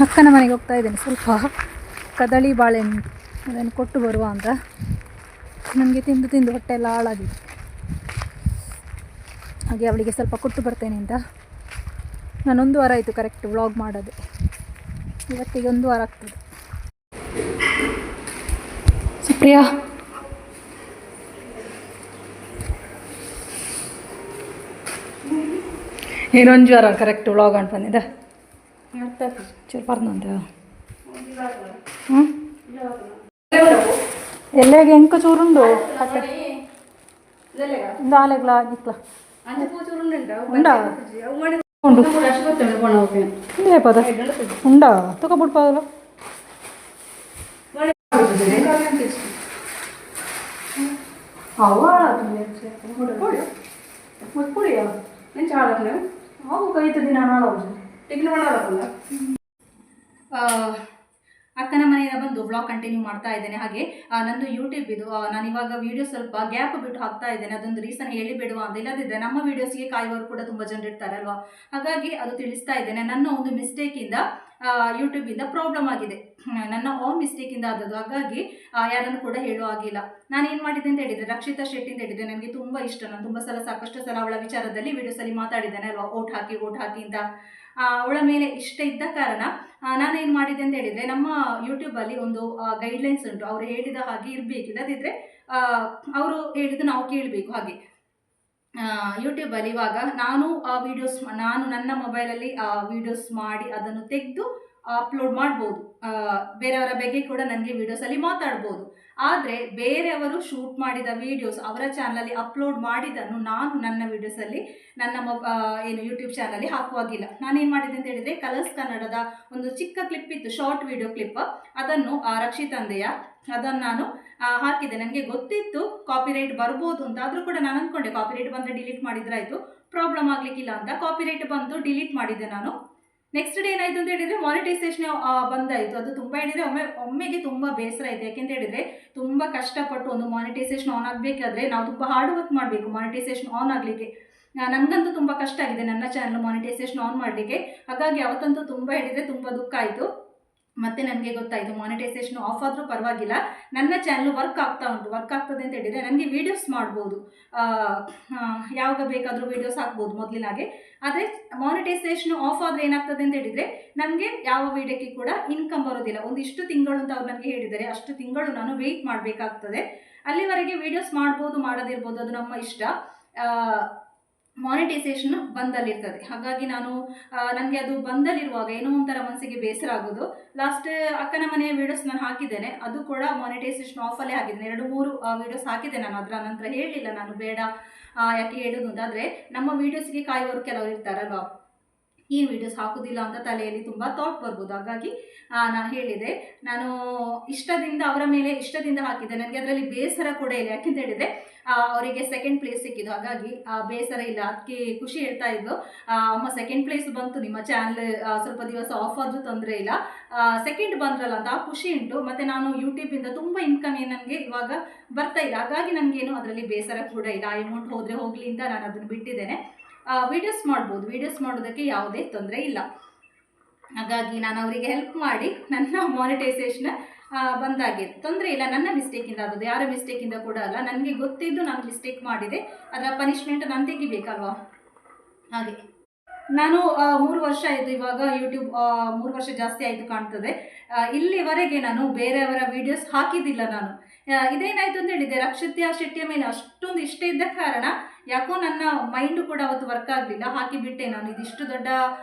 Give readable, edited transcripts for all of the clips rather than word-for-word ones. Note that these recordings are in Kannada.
ಅಕ್ಕನ ಮನೆಗೆ ಹೋಗ್ತಾ ಇದ್ದೇನೆ. ಸ್ವಲ್ಪ ಕದಳಿ ಬಾಳೆಹಣ್ಣು ಅದನ್ನು ಕೊಟ್ಟು ಬರುವ ಅಂತ. ನನಗೆ ತಿಂದು ತಿಂದು ಹೊಟ್ಟೆ ಎಲ್ಲ ಹಾಳಾಗಿದೆ. ಹಾಗೆ ಅವಳಿಗೆ ಸ್ವಲ್ಪ ಕೊಟ್ಟು ಬರ್ತೇನೆ ಅಂತ. ನಾನು 1 ವಾರ ಆಯಿತು ಕರೆಕ್ಟ್ ವ್ಲಾಗ್ ಮಾಡೋದು. ಇವತ್ತಿಗೆ 1 ವಾರ ಆಗ್ತದೆ. ಸುಪ್ರಿಯಾ, ಏನೊಂದು ವಾರ ಕರೆಕ್ಟ್ ವ್ಲಾಗ್ ಅಂತ ಬಂದಿದ್ದ ಚೂರು ಬರ್ನಂತ. ಎಲ್ಲಗೆ ಎಂಕ ಚೂರುಂಡು ದಾಲೆಗ್ಲ ನಿಕ್ಲ ಉಂಡಾ ಉಂಡು ಇಲ್ಲೇ ಪದ ಉಂಡಾ ತಗೊಬಿಡ್ಪಾದಲ್ಲ. ಅಕ್ಕನ ಮನೆಯಿಂದ ಬಂದು ವ್ಲಾಗ್ ಕಂಟಿನ್ಯೂ ಮಾಡ್ತಾ ಇದ್ದೇನೆ. ಹಾಗೆ ನಂದು ಯೂಟ್ಯೂಬ್ ಇದು ನಾನು ಇವಾಗ ವಿಡಿಯೋ ಸ್ವಲ್ಪ ಗ್ಯಾಪ್ ಬಿಟ್ಟು ಹಾಕ್ತಾ ಇದ್ದೇನೆ. ಅದೊಂದು ರೀಸನ್ ಹೇಳಿಬಿಡುವ ಅಂತ. ಇಲ್ಲದಿದ್ದರೆ ನಮ್ಮ ವೀಡಿಯೋಸ್ಗೆ ಕಾಯುವವರು ಕೂಡ ತುಂಬ ಜನರು ಇರ್ತಾರೆ ಅಲ್ವಾ. ಹಾಗಾಗಿ ಅದು ತಿಳಿಸ್ತಾ ಇದ್ದೇನೆ. ನನ್ನ ಒಂದು ಮಿಸ್ಟೇಕಿಂದ ಯೂಟ್ಯೂಬಿಂದ ಪ್ರಾಬ್ಲಮ್ ಆಗಿದೆ. ನನ್ನ ಓನ್ ಮಿಸ್ಟೇಕಿಂದ ಆದದ್ದು. ಹಾಗಾಗಿ ಯಾರನ್ನು ಕೂಡ ಹೇಳುವ ಆಗಿಲ್ಲ. ನಾನು ಏನು ಮಾಡಿದ್ದೆ ಅಂತ ಹೇಳಿದರೆ, ರಕ್ಷಿತಾ ಶೆಟ್ಟಿ ಅಂತ ಹೇಳಿದರೆ ನನಗೆ ತುಂಬ ಇಷ್ಟ. ನಾನು ತುಂಬ ಸಾಕಷ್ಟು ಸಲ ಅವಳ ವಿಚಾರದಲ್ಲಿ ವೀಡಿಯೋಸಲ್ಲಿ ಮಾತಾಡಿದ್ದೇನೆ ಅಲ್ವಾ. ಓಟ್ ಹಾಕಿ ಅಂತ ಅವಳ ಮೇಲೆ ಇಷ್ಟ ಇದ್ದ ಕಾರಣ ನಾನೇನು ಮಾಡಿದೆ ಅಂತ ಹೇಳಿದರೆ, ನಮ್ಮ ಯೂಟ್ಯೂಬಲ್ಲಿ ಒಂದು ಗೈಡ್ಲೈನ್ಸ್ ಉಂಟು. ಅವರು ಹೇಳಿದ ಹಾಗೆ ಇರಬೇಕು, ಇಲ್ಲದಿದ್ದರೆ ಅವರು ಹೇಳಿದ್ದು ನಾವು ಕೇಳಬೇಕು. ಹಾಗೆ ಯೂಟ್ಯೂಬಲ್ಲಿ ಇವಾಗ ನಾನು ನನ್ನ ಮೊಬೈಲಲ್ಲಿ ವೀಡಿಯೋಸ್ ಮಾಡಿ ಅದನ್ನು ತೆಗೆದು ಅಪ್ಲೋಡ್ ಮಾಡ್ಬೋದು. ಬೇರೆಯವರ ಬಗ್ಗೆ ಕೂಡ ನನಗೆ ವೀಡಿಯೋಸಲ್ಲಿ ಮಾತಾಡ್ಬೋದು. ಆದರೆ ಬೇರೆಯವರು ಶೂಟ್ ಮಾಡಿದ ವೀಡಿಯೋಸ್ ಅವರ ಚಾನಲಲ್ಲಿ ಅಪ್ಲೋಡ್ ಮಾಡಿದ್ದನ್ನು ನಾನು ನನ್ನ ವೀಡಿಯೋಸಲ್ಲಿ ಏನು ಯೂಟ್ಯೂಬ್ ಚಾನಲಲ್ಲಿ ಹಾಕುವಾಗಿಲ್ಲ. ನಾನೇನು ಮಾಡಿದೆ ಅಂತ ಹೇಳಿದರೆ, ಕಲರ್ಸ್ ಕನ್ನಡದ ಒಂದು ಚಿಕ್ಕ ಕ್ಲಿಪ್ ಇತ್ತು, ಶಾರ್ಟ್ ವಿಡಿಯೋ ಕ್ಲಿಪ್. ಅದನ್ನು ರಕ್ಷಿತಂದೆಯ ಅದನ್ನು ನಾನು ಹಾಕಿದೆ. ನನಗೆ ಗೊತ್ತಿತ್ತು ಕಾಪಿರೈಟ್ ಬರ್ಬೋದು ಅಂತ. ಆದರೂ ಕೂಡ ನಾನು ಅಂದ್ಕೊಂಡೆ ಕಾಪಿರೈಟ್ ಬಂದರೆ ಡಿಲೀಟ್ ಮಾಡಿದ್ರಾಯಿತು, ಪ್ರಾಬ್ಲಮ್ ಆಗಲಿಕ್ಕಿಲ್ಲ ಅಂತ. ಕಾಪಿರೈಟ್ ಬಂದು ಡಿಲೀಟ್ ಮಾಡಿದ್ದೆ ನಾನು. ನೆಕ್ಸ್ಟ್ ಡೇ ಏನಾಯಿತು ಅಂತ ಹೇಳಿದರೆ, ಮಾನಿಟೈಸೇಷನ್ ಬಂದಾಯಿತು. ಅದು ತುಂಬ ಹೇಳಿದರೆ ಒಮ್ಮೆಗೆ ತುಂಬ ಬೇಸರ ಆಯಿತು. ಯಾಕೆಂತ ಹೇಳಿದರೆ, ತುಂಬ ಕಷ್ಟಪಟ್ಟು ಒಂದು ಮಾನಿಟೈಸೇಷನ್ ಆನ್ ಆಗಬೇಕಾದ್ರೆ ನಾವು ತುಂಬ ಹಾರ್ಡ್ ವರ್ಕ್ ಮಾಡಬೇಕು ಮಾನಿಟೈಸೇಷನ್ ಆನ್ ಆಗಲಿಕ್ಕೆ. ನನಗಂತೂ ತುಂಬ ಕಷ್ಟ ಆಗಿದೆ ನನ್ನ ಚಾನಲ್ ಮಾನಿಟೈಸೇಷನ್ ಆನ್ ಮಾಡಲಿಕ್ಕೆ. ಹಾಗಾಗಿ ಅವತ್ತಂತೂ ತುಂಬ ಹೇಳಿದರೆ ತುಂಬ ದುಃಖ ಆಯಿತು. ಮತ್ತೆ ನನಗೆ ಗೊತ್ತಾಯಿತು ಮಾನಿಟೈಸೇಷನ್ ಆಫ್ ಆದರೂ ಪರವಾಗಿಲ್ಲ, ನನ್ನ ಚಾನಲ್ ವರ್ಕ್ ಆಗ್ತದೆ ಅಂತ ಹೇಳಿದರೆ ನನಗೆ ವೀಡಿಯೋಸ್ ಮಾಡ್ಬೋದು, ಯಾವಾಗ ಬೇಕಾದರೂ ವೀಡಿಯೋಸ್ ಹಾಕ್ಬೋದು ಮೊದಲಿನಾಗೆ. ಆದರೆ ಮಾನಿಟೈಸೇಷನ್ ಆಫ್ ಆದರೆ ಏನಾಗ್ತದೆ ಅಂತ ಹೇಳಿದರೆ, ನನಗೆ ಯಾವ ವೀಡಿಯೋಕ್ಕೆ ಕೂಡ ಇನ್ಕಮ್ ಬರೋದಿಲ್ಲ. ಒಂದಿಷ್ಟು ತಿಂಗಳು ಅಂತ ಅವ್ರು ನನಗೆ ಹೇಳಿದ್ದಾರೆ, ಅಷ್ಟು ತಿಂಗಳು ನಾನು ವೆಯ್ಟ್ ಮಾಡಬೇಕಾಗ್ತದೆ. ಅಲ್ಲಿವರೆಗೆ ವೀಡಿಯೋಸ್ ಮಾಡ್ಬೋದು, ಮಾಡದಿರ್ಬೋದು, ಅದು ನಮ್ಮ ಇಷ್ಟ. ಮಾನಿಟೈಸೇಷನ್ ಬಂದಲ್ಲಿರ್ತದೆ. ಹಾಗಾಗಿ ನನಗೆ ಅದು ಬಂದಲ್ಲಿರುವಾಗ ಏನೋ ಒಂಥರ ಮನಸ್ಸಿಗೆ ಬೇಸರ ಆಗೋದು. ಲಾಸ್ಟ್ ಅಕ್ಕನ ಮನೆಯ ವೀಡಿಯೋಸ್ ನಾನು ಹಾಕಿದ್ದೇನೆ, ಅದು ಕೂಡ ಮಾನಿಟೈಸೇಷನ್ ಆಫಲ್ಲೇ ಹಾಕಿದ್ದೇನೆ. 2-3 ವೀಡಿಯೋಸ್ ಹಾಕಿದ್ದೆ ನಾನು. ಅದರ ನಂತರ ಹೇಳಲಿಲ್ಲ ನಾನು, ಬೇಡ ಯಾಕೆ ಹೇಳೋದು ಅಂತ. ಆದರೆ ನಮ್ಮ ವೀಡಿಯೋಸ್ಗೆ ಕಾಯುವವರು ಕೆಲವರು ಇರ್ತಾರಲ್ವ, ಈ ವೀಡಿಯೋಸ್ ಹಾಕೋದಿಲ್ಲ ಅಂತ ತಲೆಯಲ್ಲಿ ತುಂಬ ಥಾಟ್ ಬರ್ಬೋದು. ಹಾಗಾಗಿ ನಾನು ಹೇಳಿದೆ, ನಾನು ಇಷ್ಟದಿಂದ ಅವರ ಮೇಲೆ ಇಷ್ಟದಿಂದ ಹಾಕಿದ್ದೆ. ನನಗೆ ಅದರಲ್ಲಿ ಬೇಸರ ಕೂಡ ಇಲ್ಲ. ಯಾಕೆಂತ ಹೇಳಿದರೆ ಅವರಿಗೆ 2nd ಪ್ಲೇಸ್ ಸಿಕ್ಕಿದ್ದು, ಹಾಗಾಗಿ ಬೇಸರ ಇಲ್ಲ. ಅದಕ್ಕೆ ಖುಷಿ ಹೇಳ್ತಾ ಇದ್ದು, ಅಮ್ಮ 2nd ಪ್ಲೇಸ್ ಬಂತು, ನಿಮ್ಮ ಚಾನಲ್ ಸ್ವಲ್ಪ ದಿವಸ ಆಫ್ ಆದರೂ ತೊಂದರೆ ಇಲ್ಲ, 2nd ಬಂದ್ರಲ್ಲ ಅಂತ ಆ ಖುಷಿ ಉಂಟು. ಮತ್ತು ನಾನು ಯೂಟ್ಯೂಬಿಂದ ತುಂಬ ಇನ್ಕಮ್ ನನಗೆ ಇವಾಗ ಬರ್ತಾ ಇಲ್ಲ. ಹಾಗಾಗಿ ನನಗೇನು ಅದರಲ್ಲಿ ಬೇಸರ ಕೂಡ ಇಲ್ಲ. ಆ ಅಮೌಂಟ್ ಹೋದರೆ ಹೋಗಲಿ ಅಂತ ನಾನು ಅದನ್ನು ಬಿಟ್ಟಿದ್ದೇನೆ. ವೀಡಿಯೋಸ್ ಮಾಡ್ಬೋದು, ವೀಡಿಯೋಸ್ ಮಾಡೋದಕ್ಕೆ ಯಾವುದೇ ತೊಂದರೆ ಇಲ್ಲ. ಹಾಗಾಗಿ ನಾನು ಅವರಿಗೆ ಹೆಲ್ಪ್ ಮಾಡಿ ನನ್ನ ಮಾನಿಟೈಸೇಷನ್ ಬಂದಾಗೆ ತೊಂದರೆ ಇಲ್ಲ. ನನ್ನ ಮಿಸ್ಟೇಕಿಂದ ಆದದ್ದು, ಯಾರ ಮಿಸ್ಟೇಕಿಂದ ಕೂಡ ಅಲ್ಲ. ನನಗೆ ಗೊತ್ತಿದ್ದು ನಾನು ಮಿಸ್ಟೇಕ್ ಮಾಡಿದೆ, ಅದರ ಪನಿಷ್ಮೆಂಟ್ ನಾನು ತೆಗಿಬೇಕಲ್ವಾ. ಹಾಗೆ ನಾನು 3 ವರ್ಷ ಆಯಿತು ಇವಾಗ ಯೂಟ್ಯೂಬ್, 3 ವರ್ಷ ಜಾಸ್ತಿ ಆಯಿತು ಕಾಣ್ತದೆ. ಇಲ್ಲಿವರೆಗೆ ನಾನು ಬೇರೆಯವರ ವೀಡಿಯೋಸ್ ಹಾಕಿದ್ದಿಲ್ಲ ನಾನು. ಇದೇನಾಯಿತು ಅಂತ ಹೇಳಿದೆ, ರಕ್ಷಿತಾ ಶೆಟ್ಟಿಯ ಮೇಲೆ ಅಷ್ಟೊಂದು ಇಷ್ಟ ಇದ್ದ ಕಾರಣ ಯಾಕೋ ನನ್ನ ಮೈಂಡು ಕೂಡ ಅವತ್ತು ವರ್ಕ್ ಆಗಲಿಲ್ಲ, ಹಾಕಿಬಿಟ್ಟೆ ನಾನು. ಇದಿಷ್ಟು ದೊಡ್ಡ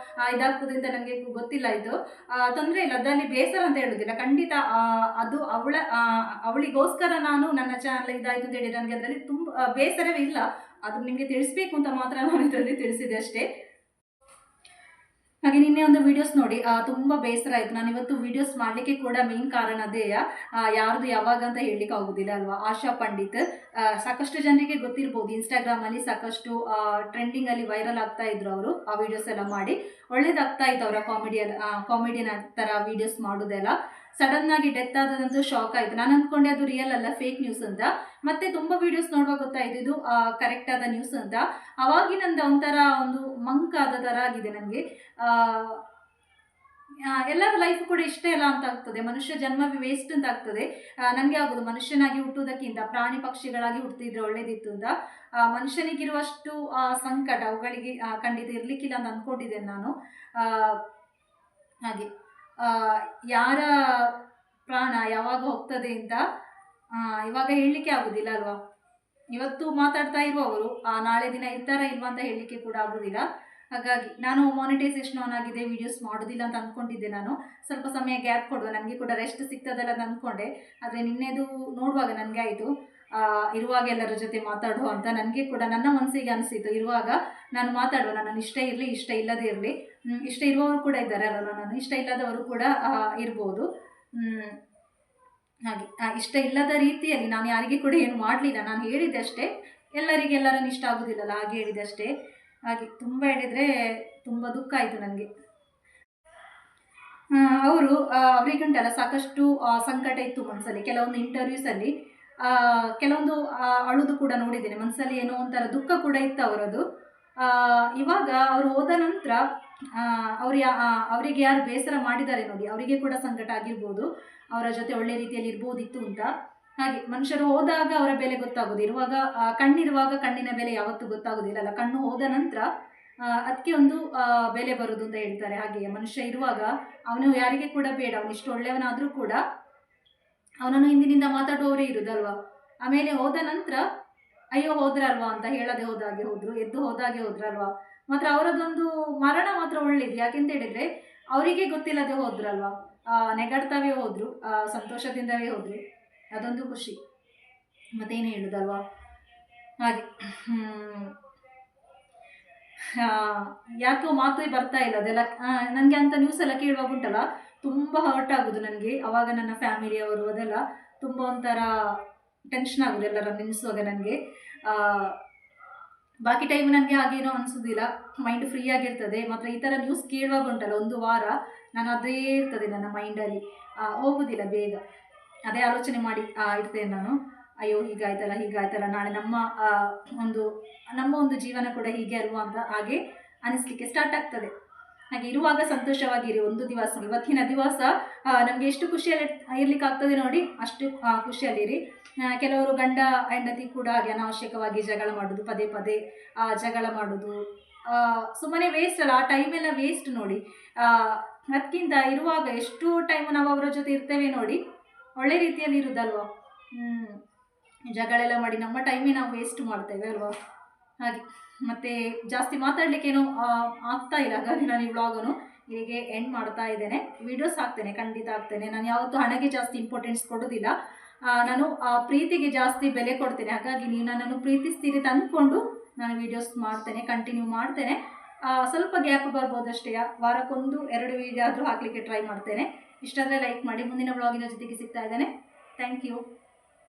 ಇದಾಗ್ತದೆ ಅಂತ ನನಗೆ ಗೊತ್ತಿಲ್ಲ. ಇದು ತೊಂದರೆ ಇಲ್ಲ, ಅದರಲ್ಲಿ ಬೇಸರ ಅಂತ ಹೇಳೋದಿಲ್ಲ ಖಂಡಿತ. ಅದು ಅವಳಿಗೋಸ್ಕರ ನಾನು ನನ್ನ ಚಾನಲ್ ಇದಾಯಿತು ಅಂತ ಹೇಳಿ ನನಗೆ ಅದರಲ್ಲಿ ತುಂಬ ಬೇಸರವೇ ಇಲ್ಲ. ಅದು ನಿಮಗೆ ತಿಳಿಸ್ಬೇಕು ಅಂತ ಮಾತ್ರ ನಾನು ಇದರಲ್ಲಿ ತಿಳಿಸಿದೆ ಅಷ್ಟೇ. ಹಾಗೆ ನಿನ್ನೆ ಒಂದು ವೀಡಿಯೋಸ್ ನೋಡಿ ತುಂಬ ಬೇಸರ ಆಯಿತು. ನಾನು ಇವತ್ತು ವೀಡಿಯೋಸ್ ಮಾಡಲಿಕ್ಕೆ ಕೂಡ ಮೇನ್ ಕಾರಣ ಅದೇ. ಯಾರ್ದು ಯಾವಾಗ ಅಂತ ಹೇಳಲಿಕ್ಕೆ ಆಗೋದಿಲ್ಲ ಅಲ್ವಾ. ಆಶಾ ಪಂಡಿತ್ ಸಾಕಷ್ಟು ಜನರಿಗೆ ಗೊತ್ತಿರ್ಬೋದು, ಇನ್ಸ್ಟಾಗ್ರಾಮಲ್ಲಿ ಸಾಕಷ್ಟು ಟ್ರೆಂಡಿಂಗಲ್ಲಿ ವೈರಲ್ ಆಗ್ತಾ ಇದ್ರು ಅವರು. ಆ ವೀಡಿಯೋಸ್ ಎಲ್ಲ ಮಾಡಿ ಒಳ್ಳೇದಾಗ್ತಾ ಇತ್ತು ಅವರ ಕಾಮಿಡಿಯನ್ ಥರ ವೀಡಿಯೋಸ್ ಮಾಡೋದೆಲ್ಲ. ಸಡನ್ನಾಗಿ ಡೆತ್ ಆದದಂತೂ ಶಾಕ್ ಆಯಿತು. ನಾನು ಅಂದ್ಕೊಂಡೆ ಅದು ರಿಯಲ್ ಅಲ್ಲ, ಫೇಕ್ ನ್ಯೂಸ್ ಅಂತ. ಮತ್ತೆ ತುಂಬ ವೀಡಿಯೋಸ್ ನೋಡುವಾಗ ಗೊತ್ತಾಯಿತು ಇದು ಕರೆಕ್ಟ್ ಆದ ನ್ಯೂಸ್ ಅಂತ. ಅವಾಗಿನಿಂದ ಒಂಥರ ಒಂದು ಮಂಕ್ ಆದ ಥರ ಆಗಿದೆ ನನಗೆ. ಎಲ್ಲರ ಲೈಫ್ ಕೂಡ ಇಷ್ಟ ಇಲ್ಲ ಅಂತ ಆಗ್ತದೆ, ಮನುಷ್ಯ ಜನ್ಮವೇ ವೇಸ್ಟ್ ಅಂತ ಆಗ್ತದೆ. ನನಗೆ ಆಗೋದು ಮನುಷ್ಯನಾಗಿ ಹುಟ್ಟುವುದಕ್ಕಿಂತ ಪ್ರಾಣಿ ಪಕ್ಷಿಗಳಾಗಿ ಹುಟ್ಟಿದ್ರೆ ಒಳ್ಳೇದಿತ್ತು ಅಂತ. ಮನುಷ್ಯನಿಗಿರುವಷ್ಟು ಸಂಕಟ ಅವುಗಳಿಗೆ ಖಂಡಿತ ಇರಲಿಕ್ಕಿಲ್ಲ ಅಂತ ಅಂದ್ಕೊಂಡಿದ್ದೇನೆ ನಾನು. ಹಾಗೆ ಯಾರ ಪ್ರಾಣ ಯಾವಾಗ ಹೋಗ್ತದೆ ಅಂತ ಇವಾಗ ಹೇಳಲಿಕ್ಕೆ ಆಗೋದಿಲ್ಲ ಅಲ್ವಾ. ಇವತ್ತು ಮಾತಾಡ್ತಾ ಇರುವವರು ನಾಳೆ ದಿನ ಇರ್ತಾರ ಇಲ್ವಾ ಅಂತ ಹೇಳಲಿಕ್ಕೆ ಕೂಡ ಆಗೋದಿಲ್ಲ. ಹಾಗಾಗಿ ನಾನು ಮಾನಿಟೈಸೇಷನ್ ಆನ್ ಆಗಿದೆ, ವೀಡಿಯೋಸ್ ಮಾಡೋದಿಲ್ಲ ಅಂತ ಅಂದ್ಕೊಂಡಿದ್ದೆ. ನಾನು ಸ್ವಲ್ಪ ಸಮಯ ಗ್ಯಾಪ್ ಕೊಡುವ, ನನಗೆ ಕೂಡ ರೆಸ್ಟ್ ಸಿಗ್ತದಲ್ಲ ಅಂತ ಅಂದ್ಕೊಂಡೆ. ಆದರೆ ನಿನ್ನೆದು ನೋಡುವಾಗ ನನಗೆ ಆಯಿತು ಇರುವಾಗ ಎಲ್ಲರ ಜೊತೆ ಮಾತಾಡುವ ಅಂತ. ನನಗೆ ಕೂಡ ನನ್ನ ಮನಸ್ಸಿಗೆ ಅನಿಸಿತು, ಇರುವಾಗ ನಾನು ಮಾತಾಡುವ, ನನ್ನ ಇಷ್ಟ ಇರಲಿ ಇಷ್ಟ ಇಲ್ಲದೇ ಇರಲಿ. ಇಷ್ಟ ಇರುವವರು ಕೂಡ ಇದ್ದಾರೆ ಅಲ್ಲ, ನಾನು ಇಷ್ಟ ಇಲ್ಲದವರು ಕೂಡ ಇರ್ಬೋದು. ಹಾಗೆ ಇಷ್ಟ ಇಲ್ಲದ ರೀತಿಯಲ್ಲಿ ನಾನು ಯಾರಿಗೆ ಕೂಡ ಏನು ಮಾಡಲಿಲ್ಲ. ನಾನು ಹೇಳಿದ್ದೆ ಅಷ್ಟೇ, ಎಲ್ಲರನ್ನು ಇಷ್ಟ ಆಗೋದಿಲ್ಲಲ್ಲ, ಹಾಗೆ ಹೇಳಿದೆ ಅಷ್ಟೇ. ಹಾಗೆ ತುಂಬ ಹೇಳಿದರೆ ತುಂಬ ದುಃಖ ಆಯಿತು ನನಗೆ. ಅವರಿಗುಂಟಲ್ಲ ಸಾಕಷ್ಟು ಸಂಕಟ ಇತ್ತು ಮನಸ್ಸಲ್ಲಿ. ಕೆಲವೊಂದು ಇಂಟರ್ವ್ಯೂಸಲ್ಲಿ ಕೆಲವೊಂದು ಅಳುದು ಕೂಡ ನೋಡಿದ್ದೇನೆ, ಮನಸ್ಸಲ್ಲಿ ಏನೋ ಒಂಥರ ದುಃಖ ಕೂಡ ಇತ್ತು ಅವರದು. ಇವಾಗ ಅವರು ಹೋದ ನಂತರ ಅವರಿಗೆ ಯಾರು ಬೇಸರ ಮಾಡಿದ್ದಾರೆ ನೋಡಿ, ಅವರಿಗೆ ಕೂಡ ಸಂಕಟ ಆಗಿರ್ಬೋದು, ಅವರ ಜೊತೆ ಒಳ್ಳೆ ರೀತಿಯಲ್ಲಿ ಇರ್ಬೋದಿತ್ತು ಅಂತ. ಹಾಗೆ ಮನುಷ್ಯರು ಹೋದಾಗ ಅವರ ಬೆಲೆ ಗೊತ್ತಾಗೋದು, ಇರುವಾಗ ಕಣ್ಣಿರುವಾಗ ಕಣ್ಣಿನ ಬೆಲೆ ಯಾವತ್ತೂ ಗೊತ್ತಾಗೋದಿಲ್ಲ ಅಲ್ಲ. ಕಣ್ಣು ಹೋದ ನಂತರ ಅದಕ್ಕೆ ಒಂದು ಬೆಲೆ ಬರೋದು ಅಂತ ಹೇಳ್ತಾರೆ. ಹಾಗೆ ಮನುಷ್ಯ ಇರುವಾಗ ಅವನು ಯಾರಿಗೆ ಕೂಡ ಬೇಡ, ಅವನು ಇಷ್ಟು ಒಳ್ಳೆಯವನಾದರೂ ಕೂಡ ಅವನನ್ನು ಹಿಂದಿನಿಂದ ಮಾತಾಡುವವರೇ ಇರುದಲ್ವಾ. ಆಮೇಲೆ ಹೋದ ನಂತರ ಅಯ್ಯೋ ಹೋದ್ರಲ್ವಾ ಅಂತ ಹೇಳದೆ ಹೋದಾಗೆ ಹೋದ್ರು, ಎದ್ದು ಹೋದಾಗೆ ಹೋದ್ರಲ್ವಾ. ಮಾತ್ರ ಅವರದೊಂದು ಮರಣ ಮಾತ್ರ ಒಳ್ಳೇದು. ಯಾಕೆಂತ ಹೇಳಿದರೆ ಅವರಿಗೆ ಗೊತ್ತಿಲ್ಲದೆ ಹೋದ್ರಲ್ವಾ, ನೆಗಡ್ತಾವೇ ಹೋದ್ರು, ಸಂತೋಷದಿಂದವೇ ಹೋದ್ರು, ಅದೊಂದು ಖುಷಿ, ಮತ್ತೇನು ಹೇಳುದಲ್ವಾ. ಹಾಗೆ ಯಾಕೋ ಮಾತೇ ಬರ್ತಾ ಇಲ್ಲ ಅದೆಲ್ಲ. ನನಗೆ ಅಂಥ ನ್ಯೂಸ್ ಎಲ್ಲ ಕೇಳುವಾಗ ಉಂಟಲ್ಲ ತುಂಬ ಹರ್ಟ್ ಆಗೋದು ನನಗೆ. ಅವಾಗ ನನ್ನ ಫ್ಯಾಮಿಲಿಯವರು ಅದೆಲ್ಲ ತುಂಬ ಒಂಥರ ಟೆನ್ಷನ್ ಆಗೋದು ಎಲ್ಲರನ್ನು ನೆನೆಸುವಾಗ ನನಗೆ. ಬಾಕಿ ಟೈಮ್ ನನಗೆ ಹಾಗೇನೋ ಅನಿಸೋದಿಲ್ಲ, ಮೈಂಡ್ ಫ್ರೀ ಆಗಿರ್ತದೆ. ಮಾತ್ರ ಈ ಥರ ನ್ಯೂಸ್ ಕೇಳುವಾಗ ಉಂಟಲ್ಲ ಒಂದು ವಾರ ನಾನು ಅದೇ ಇರ್ತದೆ ನನ್ನ ಮೈಂಡಲ್ಲಿ, ಹೋಗೋದಿಲ್ಲ ಬೇಗ. ಅದೇ ಆಲೋಚನೆ ಮಾಡಿ ಇರ್ತೇನೆ ನಾನು. ಅಯ್ಯೋ ಹೀಗಾಯ್ತಲ್ಲ ನಾಳೆ ನಮ್ಮ ಒಂದು ಜೀವನ ಕೂಡ ಹೀಗೆ ಅಲ್ವಾ ಅಂತ ಹಾಗೆ ಅನಿಸ್ಲಿಕ್ಕೆ ಸ್ಟಾರ್ಟ್ ಆಗ್ತದೆ. ಹಾಗೆ ಇರುವಾಗ ಸಂತೋಷವಾಗಿರಿ. ಒಂದು ದಿವಸ, ಇವತ್ತಿನ ದಿವಸ ನಮಗೆ ಎಷ್ಟು ಖುಷಿಯಲ್ಲಿ ಇರ್ಲಿಕ್ಕೆ ಆಗ್ತದೆ ನೋಡಿ, ಅಷ್ಟು ಖುಷಿಯಲ್ಲಿರಿ. ಕೆಲವರು ಗಂಡ ಹೆಂಡತಿ ಕೂಡ ಹಾಗೆ ಅನಾವಶ್ಯಕವಾಗಿ ಜಗಳ ಮಾಡೋದು, ಪದೇ ಪದೇ ಜಗಳ ಮಾಡೋದು, ಸುಮ್ಮನೆ ವೇಸ್ಟ್ ಅಲ್ಲ, ಆ ಟೈಮೆಲ್ಲ ವೇಸ್ಟ್ ನೋಡಿ. ಅದಕ್ಕಿಂತ ಇರುವಾಗ ಎಷ್ಟು ಟೈಮ್ ನಾವು ಅವರ ಜೊತೆ ಇರ್ತೇವೆ ನೋಡಿ, ಒಳ್ಳೆ ರೀತಿಯಲ್ಲಿ ಇರುವುದಲ್ವ. ಜಗಳೆಲ್ಲ ಮಾಡಿ ನಮ್ಮ ಟೈಮೇ ನಾವು ವೇಸ್ಟ್ ಮಾಡ್ತೇವೆ ಅಲ್ವಾ. ಹಾಗೆ ಮತ್ತು ಜಾಸ್ತಿ ಮಾತಾಡಲಿಕ್ಕೇನೋ ಆಗ್ತಾ ಇಲ್ಲ, ಹಾಗಾಗಿ ನಾನು ಈ ವ್ಲಾಗನ್ನು ಹೀಗೆ ಎಂಡ್ ಮಾಡ್ತಾ ಇದ್ದೇನೆ. ವೀಡಿಯೋಸ್ ಹಾಕ್ತೇನೆ, ಖಂಡಿತ ಹಾಕ್ತೇನೆ. ನಾನು ಯಾವತ್ತೂ ಹಣಕ್ಕೆ ಜಾಸ್ತಿ ಇಂಪಾರ್ಟೆನ್ಸ್ ಕೊಡೋದಿಲ್ಲ, ನಾನು ಪ್ರೀತಿಗೆ ಜಾಸ್ತಿ ಬೆಲೆ ಕೊಡ್ತೇನೆ. ಹಾಗಾಗಿ ನೀವು ನನ್ನನ್ನು ಪ್ರೀತಿಸ್ತೀರಿ ತಂದ್ಕೊಂಡು ನಾನು ವೀಡಿಯೋಸ್ ಮಾಡ್ತೇನೆ, ಕಂಟಿನ್ಯೂ ಮಾಡ್ತೇನೆ. ಸ್ವಲ್ಪ ಗ್ಯಾಪ್ ಬರ್ಬೋದಷ್ಟೇ, ವಾರಕ್ಕೊಂದು 2 ವೀಡಿಯೋ ಆದರೂ ಹಾಕಲಿಕ್ಕೆ ಟ್ರೈ ಮಾಡ್ತೇನೆ. ಇಷ್ಟಾದರೆ ಲೈಕ್ ಮಾಡಿ. ಮುಂದಿನ ವ್ಲಾಗಿನ ಜೊತೆಗೆ ಸಿಗ್ತಾ ಇದ್ದೇನೆ. Thank you.